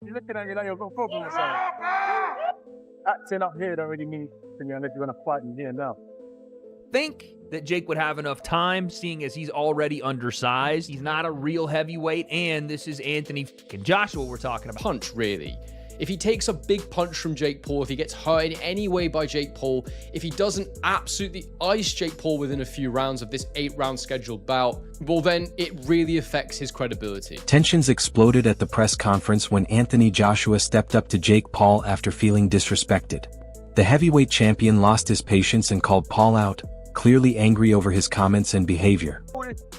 You're looking at me like you've got a problem or something. Acting up here don't really mean unless you're going to fight in here now. Think that Jake would have enough time, seeing as he's already undersized. He's not a real heavyweight, and this is Anthony Joshua we're talking about. Punch, really. If he takes a big punch from Jake Paul, if he gets hurt in any way by Jake Paul, if he doesn't absolutely ice Jake Paul within a few rounds of this 8-round scheduled bout, well then it really affects his credibility. Tensions exploded at the press conference when Anthony Joshua stepped up to Jake Paul after feeling disrespected. The heavyweight champion lost his patience and called Paul out, clearly angry over his comments and behavior.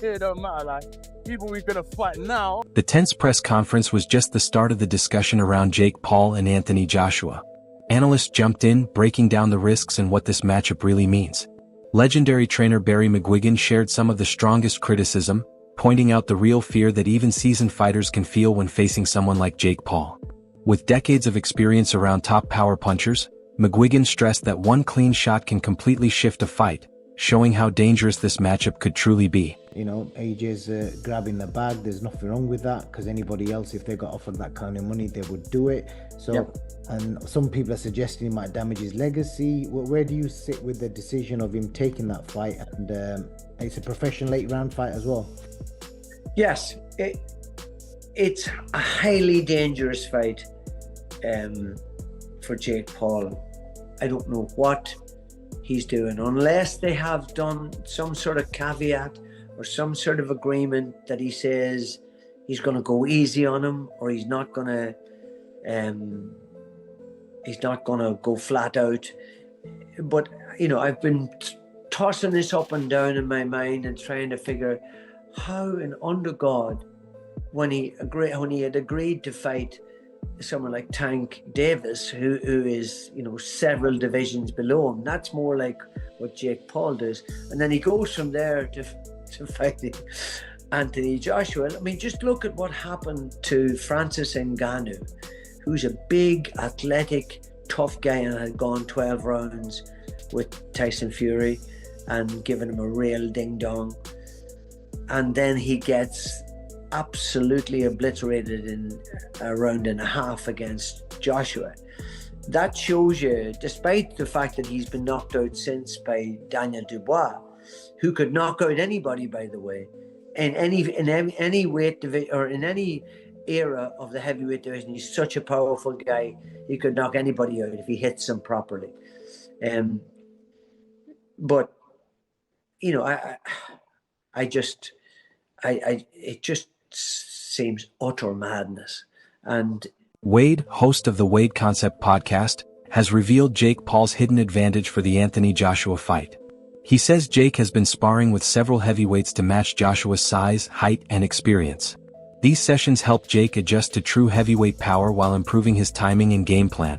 It don't matter, like, people we're gonna fight now. The tense press conference was just the start of the discussion around Jake Paul and Anthony Joshua. Analysts jumped in, breaking down the risks and what this matchup really means. Legendary trainer Barry McGuigan shared some of the strongest criticism, pointing out the real fear that even seasoned fighters can feel when facing someone like Jake Paul. With decades of experience around top power punchers, McGuigan stressed that one clean shot can completely shift a fight, showing how dangerous this matchup could truly be. You know, AJ's grabbing the bag. There's nothing wrong with that, because anybody else, if they got offered that kind of money, they would do it. So, yep. And some people are suggesting it might damage his legacy. Where do you sit with the decision of him taking that fight? And it's a professional 8-round fight as well. Yes, it's a highly dangerous fight for Jake Paul. I don't know what he's doing, unless they have done some sort of caveat or some sort of agreement that he says he's going to go easy on him, or he's not going to go flat out. But you know, I've been tossing this up and down in my mind and trying to figure how, and under God, when he had agreed to fight someone like Tank Davis, who is, you know, several divisions below him. That's more like what Jake Paul does. And then he goes from there to fighting Anthony Joshua. I mean, just look at what happened to Francis Ngannou, who's a big, athletic, tough guy and had gone 12 rounds with Tyson Fury and given him a real ding-dong. And then he gets absolutely obliterated in a round and a half against Joshua. That shows you, despite the fact that he's been knocked out since by Daniel Dubois, who could knock out anybody, by the way, in any weight division or in any era of the heavyweight division. He's such a powerful guy; he could knock anybody out if he hits them properly. But you know, it just seems utter madness. And Wade, host of the Wade Concept podcast, has revealed Jake Paul's hidden advantage for the Anthony Joshua fight. He says Jake has been sparring with several heavyweights to match Joshua's size, height, and experience. These sessions help Jake adjust to true heavyweight power while improving his timing and game plan.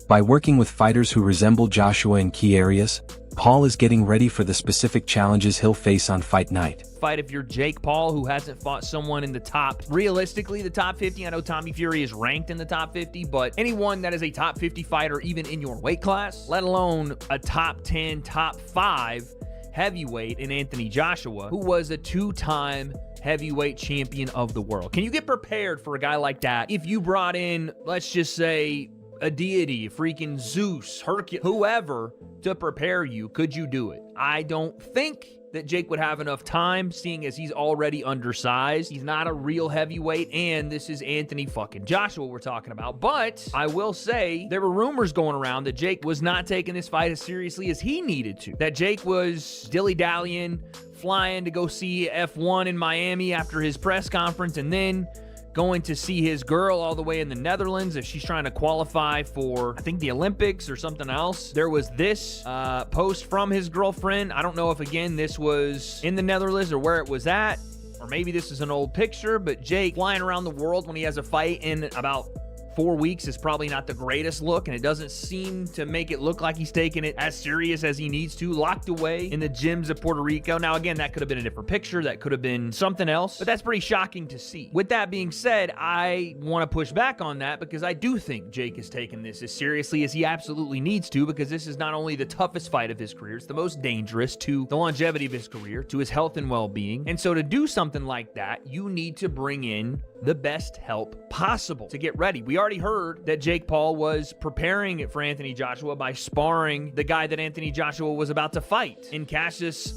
By working with fighters who resemble Joshua in key areas, Paul is getting ready for the specific challenges he'll face on fight night. Fight if you're Jake Paul, who hasn't fought someone in the top, realistically, the top 50. I know Tommy Fury is ranked in the top 50, but anyone that is a top 50 fighter, even in your weight class, let alone a top 10, top 5 heavyweight in Anthony Joshua, who was a 2-time heavyweight champion of the world. Can you get prepared for a guy like that if you brought in, let's just say, a deity, freaking Zeus, Hercules, whoever, to prepare you? Could you do it? I don't think that Jake would have enough time, seeing as he's already undersized. He's not a real heavyweight, and this is Anthony fucking Joshua we're talking about. But I will say there were rumors going around that Jake was not taking this fight as seriously as he needed to. That Jake was dilly-dallying, flying to go see F1 in Miami after his press conference, and then going to see his girl all the way in the Netherlands if she's trying to qualify for, I think, the Olympics or something else. There was this post from his girlfriend. I don't know if, again, this was in the Netherlands or where it was at, or maybe this is an old picture, but Jake flying around the world when he has a fight in about 4 weeks is probably not the greatest look, and it doesn't seem to make it look like he's taking it as serious as he needs to, locked away in the gyms of Puerto Rico. Now, again, that could have been a different picture. That could have been something else, but that's pretty shocking to see. With that being said, I want to push back on that because I do think Jake is taking this as seriously as he absolutely needs to, because this is not only the toughest fight of his career, it's the most dangerous to the longevity of his career, to his health and well-being. And so to do something like that, you need to bring in the best help possible to get ready. We already already heard that Jake Paul was preparing for Anthony Joshua by sparring the guy that Anthony Joshua was about to fight in Cassius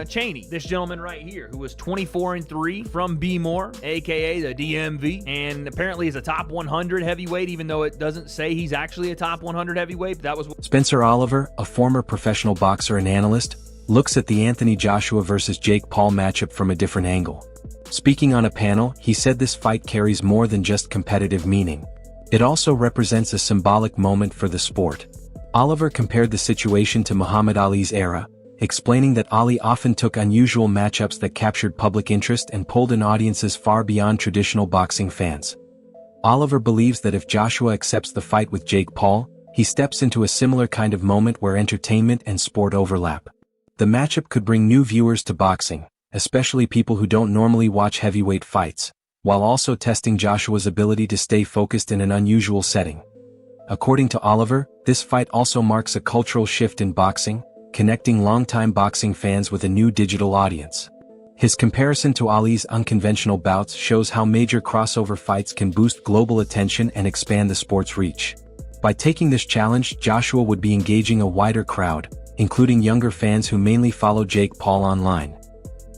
Chaney. This gentleman right here, who was 24-3 from B-More, aka the DMV, and apparently is a top 100 heavyweight, even though it doesn't say he's actually a top 100 heavyweight. But that was Spencer Oliver, a former professional boxer and analyst, looks at the Anthony Joshua versus Jake Paul matchup from a different angle. Speaking on a panel, he said this fight carries more than just competitive meaning. It also represents a symbolic moment for the sport. Oliver compared the situation to Muhammad Ali's era, explaining that Ali often took unusual matchups that captured public interest and pulled in audiences far beyond traditional boxing fans. Oliver believes that if Joshua accepts the fight with Jake Paul, he steps into a similar kind of moment where entertainment and sport overlap. The matchup could bring new viewers to boxing, especially people who don't normally watch heavyweight fights, while also testing Joshua's ability to stay focused in an unusual setting. According to Oliver, this fight also marks a cultural shift in boxing, connecting longtime boxing fans with a new digital audience. His comparison to Ali's unconventional bouts shows how major crossover fights can boost global attention and expand the sport's reach. By taking this challenge, Joshua would be engaging a wider crowd, including younger fans who mainly follow Jake Paul online.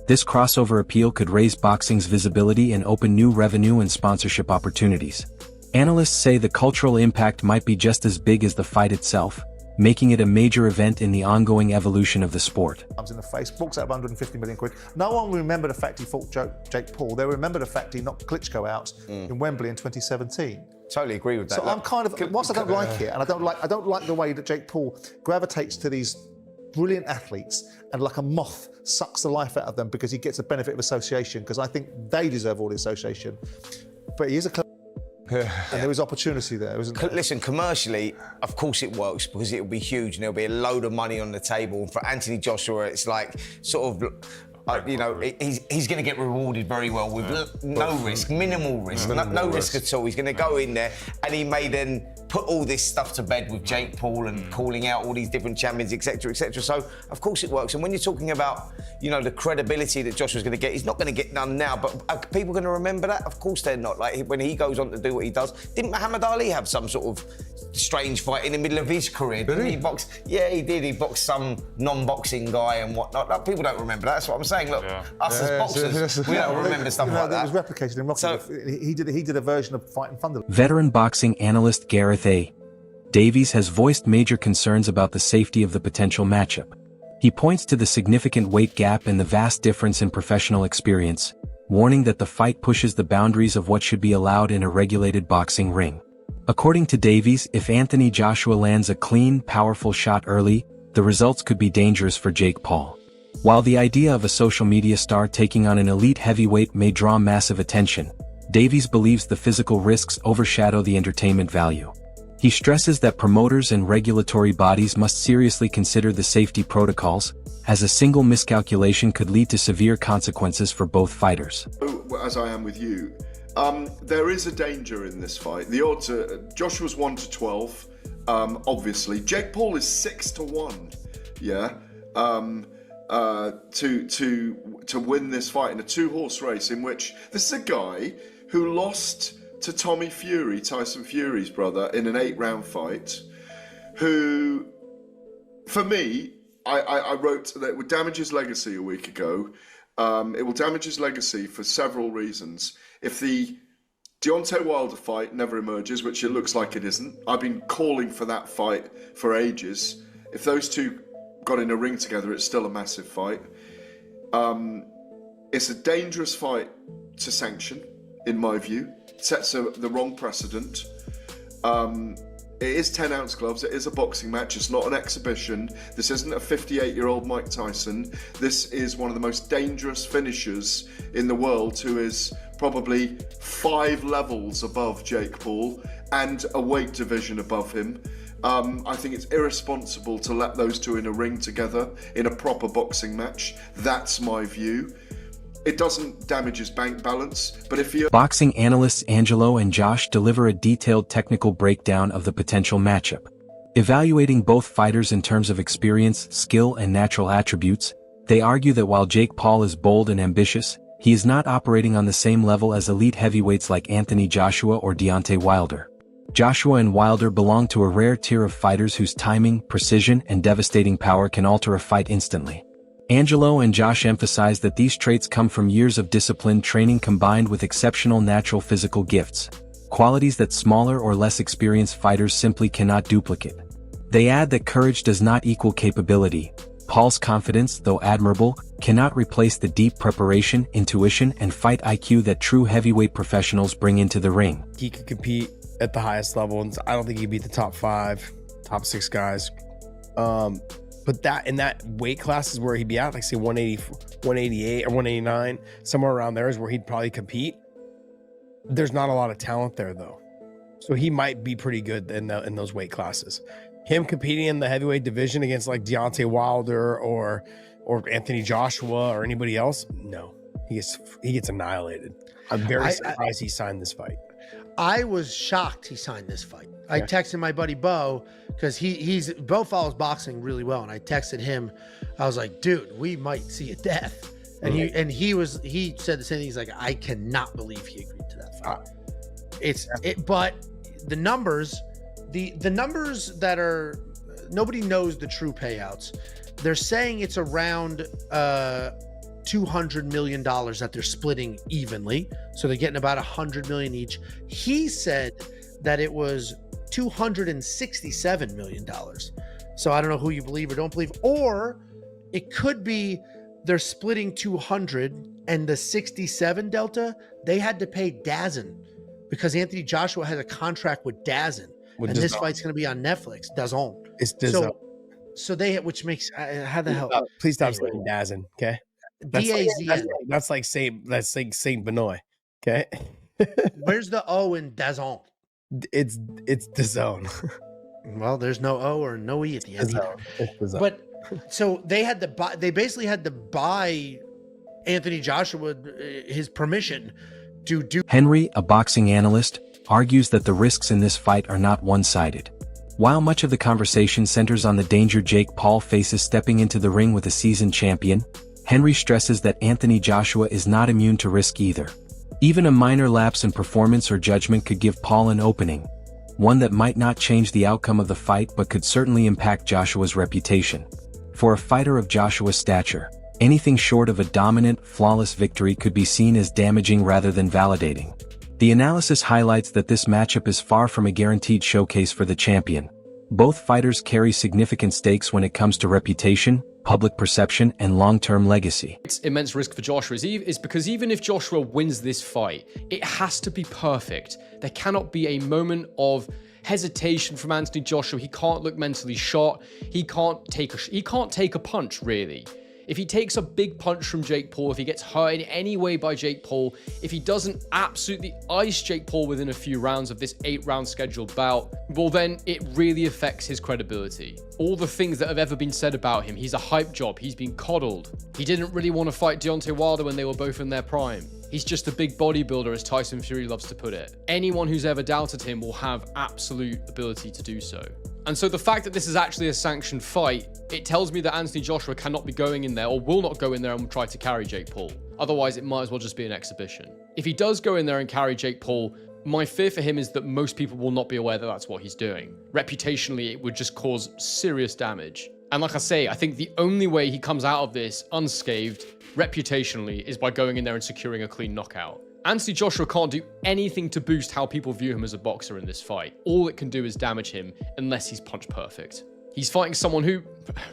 This crossover appeal could raise boxing's visibility and open new revenue and sponsorship opportunities. Analysts say the cultural impact might be just as big as the fight itself, making it a major event in the ongoing evolution of the sport. In the face, books out of 150 million quid. No one will remember the fact he fought Jake Paul. They'll remember the fact he knocked Klitschko out in Wembley in 2017. Totally agree with that. So I'm kind of, whilst I don't like it, and I don't like the way that Jake Paul gravitates to these brilliant athletes and like a moth sucks the life out of them because he gets a benefit of association, because I think they deserve all the association. But he is a clever and there was opportunity there, isn't there? Listen, commercially, of course it works because it'll be huge and there'll be a load of money on the table. And for Anthony Joshua, it's like sort of, he's going to get rewarded very well with no risk, minimal risk, no risk at all. He's going to go in there and he may then put all this stuff to bed with Jake Paul and calling out all these different champions, etc., etc. So, of course it works. And when you're talking about, the credibility that Joshua's going to get, he's not going to get none now, but are people going to remember that? Of course they're not. Like, when he goes on to do what he does, didn't Muhammad Ali have some sort of strange fight in the middle of his career? Didn't he box? Yeah, he did. He boxed some non-boxing guy and whatnot. Like, people don't remember that. That's what I'm saying. Look, us as boxers, we don't remember stuff like that. It was replicated in Rocky. So, he did a version of Fighting Thunder. Veteran boxing analyst Gareth A. Davies has voiced major concerns about the safety of the potential matchup. He points to the significant weight gap and the vast difference in professional experience, warning that the fight pushes the boundaries of what should be allowed in a regulated boxing ring. According to Davies, if Anthony Joshua lands a clean, powerful shot early, the results could be dangerous for Jake Paul. While the idea of a social media star taking on an elite heavyweight may draw massive attention, Davies believes the physical risks overshadow the entertainment value. He stresses that promoters and regulatory bodies must seriously consider the safety protocols, as a single miscalculation could lead to severe consequences for both fighters. As I am with you, there is a danger in this fight. The odds are, Joshua's 1-12, obviously. Jake Paul is 6-1, yeah, to win this fight in a two-horse race in which this is a guy who lost to Tommy Fury, Tyson Fury's brother, in an 8-round fight, who, for me, I wrote that it would damage his legacy a week ago. It will damage his legacy for several reasons. If the Deontay Wilder fight never emerges, which it looks like it isn't, I've been calling for that fight for ages. If those two got in a ring together, it's still a massive fight. It's a dangerous fight to sanction, in my view. Sets the wrong precedent. It is 10-ounce gloves. It is a boxing match. It's not an exhibition. This isn't a 58-year-old Mike Tyson. This is one of the most dangerous finishers in the world, who is probably 5 levels above Jake Paul and a weight division above him. I think it's irresponsible to let those two in a ring together in a proper boxing match. That's my view. It doesn't damage his bank balance, but if you... Boxing analysts Angelo and Josh deliver a detailed technical breakdown of the potential matchup. Evaluating both fighters in terms of experience, skill, and natural attributes, they argue that while Jake Paul is bold and ambitious, he is not operating on the same level as elite heavyweights like Anthony Joshua or Deontay Wilder. Joshua and Wilder belong to a rare tier of fighters whose timing, precision, and devastating power can alter a fight instantly. Angelo and Josh emphasize that these traits come from years of disciplined training combined with exceptional natural physical gifts, qualities that smaller or less experienced fighters simply cannot duplicate. They add that courage does not equal capability. Paul's confidence, though admirable, cannot replace the deep preparation, intuition, and fight IQ that true heavyweight professionals bring into the ring. He could compete at the highest level, and I don't think he'd beat the top 5, top 6 guys. But that in that weight class is where he'd be at, like say 180, 188 or 189, somewhere around there is where he'd probably compete. There's not a lot of talent there though, so he might be pretty good in those weight classes. Him competing in the heavyweight division against like Deontay Wilder or Anthony Joshua or anybody else, no, he gets annihilated. I'm very surprised he signed this fight. I was shocked he signed this fight. I texted my buddy Bo because Bo follows boxing really well, and I texted him. I was like, dude, we might see a death. And he said the same thing. He's like, I cannot believe he agreed to that fight. But the numbers, the numbers that are, nobody knows the true payouts. They're saying it's around $200 million that they're splitting evenly. So they're getting about $100 million each. He said that it was $267 million. So I don't know who you believe or don't believe, or it could be they're splitting 200 and the 67 delta, they had to pay DAZN because Anthony Joshua has a contract with DAZN. And this fight's going to be on Netflix. DAZN. It's DAZN. So they, which makes, how the hell? Please stop saying DAZN, okay? That's like Saint Benoit, okay? Where's the O in DAZN? It's DAZN. Well, there's no O or no E at the end either. But so they had to buy. They basically had to buy Anthony Joshua his permission to do. Henry, a boxing analyst, argues that the risks in this fight are not one-sided. While much of the conversation centers on the danger Jake Paul faces stepping into the ring with a seasoned champion, Henry stresses that Anthony Joshua is not immune to risk either. Even a minor lapse in performance or judgment could give Paul an opening, one that might not change the outcome of the fight but could certainly impact Joshua's reputation. For a fighter of Joshua's stature, anything short of a dominant, flawless victory could be seen as damaging rather than validating. The analysis highlights that this matchup is far from a guaranteed showcase for the champion. Both fighters carry significant stakes when it comes to reputation, public perception, and long-term legacy. It's immense risk for Joshua is because even if Joshua wins this fight, it has to be perfect. There cannot be a moment of hesitation from Anthony Joshua. He can't look mentally shot. He can't take a punch, really. If he takes a big punch from Jake Paul, if he gets hurt in any way by Jake Paul, if he doesn't absolutely ice Jake Paul within a few rounds of this 8-round scheduled bout, well then it really affects his credibility. All the things that have ever been said about him, he's a hype job, he's been coddled. He didn't really want to fight Deontay Wilder when they were both in their prime. He's just a big bodybuilder, as Tyson Fury loves to put it. Anyone who's ever doubted him will have absolute ability to do so. And so the fact that this is actually a sanctioned fight, it tells me that Anthony Joshua cannot be going in there or will not go in there and try to carry Jake Paul. Otherwise, it might as well just be an exhibition. If he does go in there and carry Jake Paul, my fear for him is that most people will not be aware that that's what he's doing. Reputationally, it would just cause serious damage. And like I say, I think the only way he comes out of this unscathed, reputationally, is by going in there and securing a clean knockout. Anthony Joshua can't do anything to boost how people view him as a boxer in this fight. All it can do is damage him unless he's punch perfect. He's fighting someone who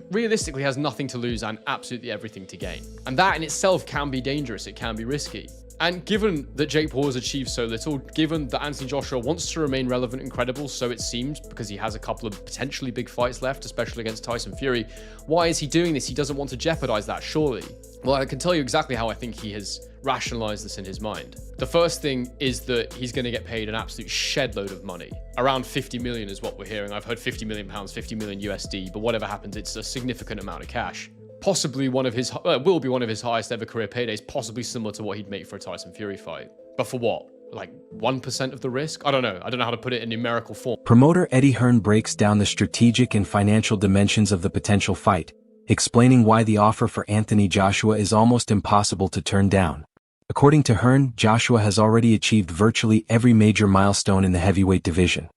realistically has nothing to lose and absolutely everything to gain. And that in itself can be dangerous, it can be risky. And given that Jake Paul has achieved so little, given that Anthony Joshua wants to remain relevant and credible, so it seems, because he has a couple of potentially big fights left, especially against Tyson Fury, why is he doing this? He doesn't want to jeopardize that, surely. Well, I can tell you exactly how I think he has rationalized this in his mind. The first thing is that he's going to get paid an absolute shed load of money. Around 50 million is what we're hearing. I've heard 50 million pounds, 50 million USD, but whatever happens, it's a significant amount of cash. Possibly will be one of his highest ever career paydays, possibly similar to what he'd make for a Tyson Fury fight. But for what? Like 1% of the risk? I don't know. I don't know how to put it in numerical form. Promoter Eddie Hearn breaks down the strategic and financial dimensions of the potential fight, explaining why the offer for Anthony Joshua is almost impossible to turn down. According to Hearn, Joshua has already achieved virtually every major milestone in the heavyweight division.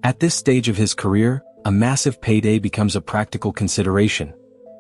At this stage of his career, a massive payday becomes a practical consideration,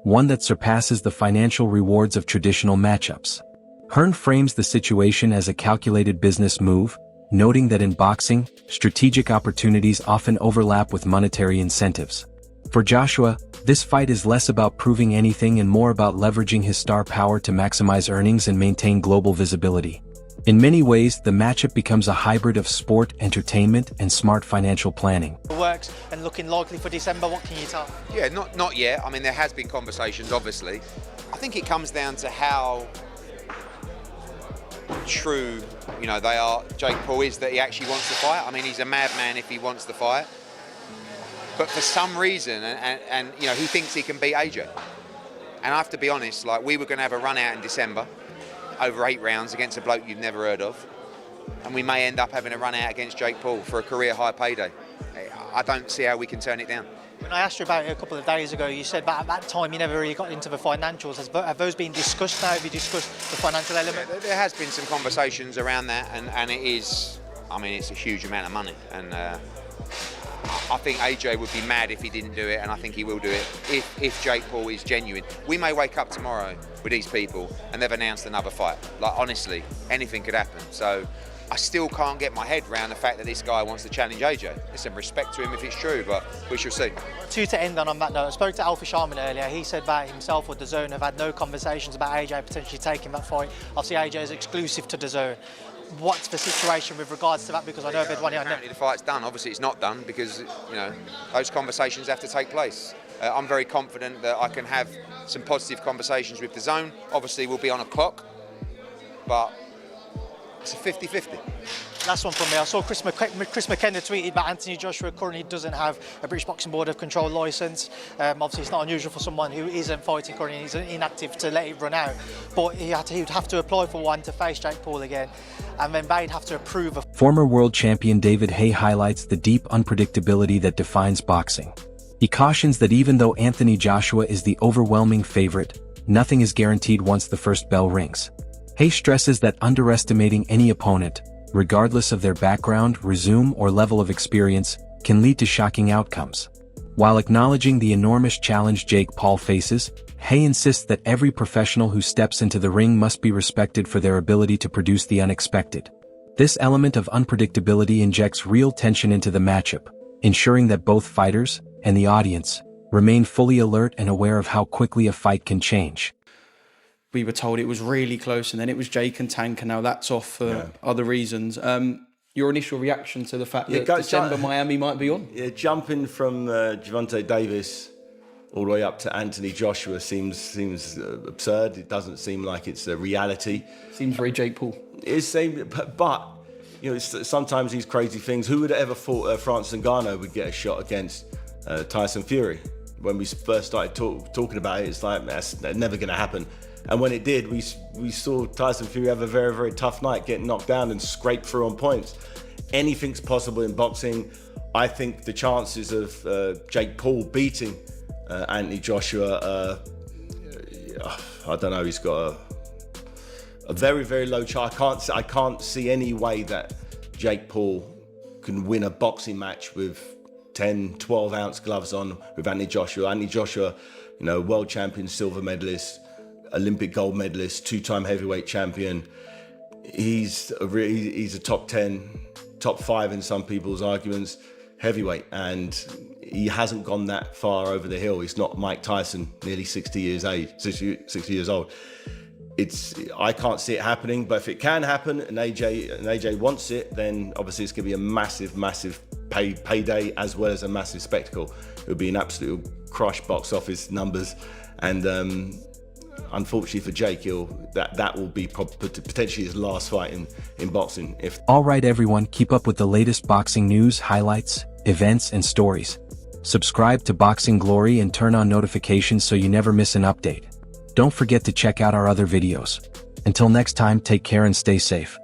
one that surpasses the financial rewards of traditional matchups. Hearn frames the situation as a calculated business move, noting that in boxing, strategic opportunities often overlap with monetary incentives. For Joshua, this fight is less about proving anything and more about leveraging his star power to maximize earnings and maintain global visibility. In many ways, the matchup becomes a hybrid of sport, entertainment, and smart financial planning. Works and looking likely for December, what can you tell? Yeah, not yet. I mean, there has been conversations, obviously. I think it comes down to how true, they are. Jake Paul is that he actually wants to fight. I mean, he's a madman if he wants to fight. But for some reason, and he thinks he can beat AJ. And I have to be honest, we were going to have a run out in December over 8 rounds against a bloke you've never heard of. And we may end up having a run out against Jake Paul for a career high payday. I don't see how we can turn it down. When I asked you about it a couple of days ago, you said that at that time you never really got into the financials. Have those been discussed now? Have you discussed the financial element? There has been some conversations around that, and it is, it's a huge amount of money. And I think AJ would be mad if he didn't do it, and I think he will do it if Jake Paul is genuine. We may wake up tomorrow with these people and they've announced another fight. Honestly, anything could happen. So I still can't get my head around the fact that this guy wants to challenge AJ. There's some respect to him if it's true, but we shall see. To end on that note, I spoke to Alfie Sharman earlier. He said that himself or DAZN have had no conversations about AJ potentially taking that fight. Obviously, AJ is exclusive to DAZN. What's the situation with regards to that? Because I know apparently the fight's done. Obviously, it's not done because those conversations have to take place. I'm very confident that I can have some positive conversations with DAZN. Obviously, we'll be on a clock, but it's a 50-50. Last one from me. I saw Chris McKenna tweeted that Anthony Joshua currently doesn't have a British Boxing Board of Control licence. Obviously, it's not unusual for someone who isn't fighting currently and is inactive to let it run out. But he would have to apply for one to face Jake Paul again, and then they'd have to approve a... Former world champion David Haye highlights the deep unpredictability that defines boxing. He cautions that even though Anthony Joshua is the overwhelming favorite, nothing is guaranteed once the first bell rings. Haye stresses that underestimating any opponent, regardless of their background, resume, or level of experience, can lead to shocking outcomes. While acknowledging the enormous challenge Jake Paul faces, Haye insists that every professional who steps into the ring must be respected for their ability to produce the unexpected. This element of unpredictability injects real tension into the matchup, ensuring that both fighters and the audience remain fully alert and aware of how quickly a fight can change. We were told it was really close, and then it was Jake and Tank, and now that's off for other reasons. Your initial reaction to the fact that December Miami might be on? Yeah, jumping from Gervonta Davis all the way up to Anthony Joshua seems absurd. It doesn't seem like it's a reality. Seems very Jake Paul. It seems, but it's sometimes these crazy things. Who would have ever thought Francis Ngannou would get a shot against Tyson Fury? When we first started talking about it, it's like that's never going to happen. And when it did, we saw Tyson Fury have a very, very tough night, get knocked down and scrape through on points. Anything's possible in boxing. I think the chances of Jake Paul beating Anthony Joshua, I don't know, he's got a very, very low chance. I can't see any way that Jake Paul can win a boxing match with 10, 12-ounce gloves on with Anthony Joshua. Anthony Joshua, world champion, silver medalist, Olympic gold medalist, 2-time heavyweight champion. He's a top 10, top 5 in some people's arguments, heavyweight, and he hasn't gone that far over the hill. He's not Mike Tyson, nearly 60 years old. I can't see it happening, but if it can happen and AJ wants it, then obviously it's going to be a massive, massive payday as well as a massive spectacle. It would be an absolute crush box office numbers, and unfortunately for Jake, that will be potentially his last fight in boxing. Alright everyone, keep up with the latest boxing news, highlights, events, and stories. Subscribe to Boxing Glory and turn on notifications so you never miss an update. Don't forget to check out our other videos. Until next time, take care and stay safe.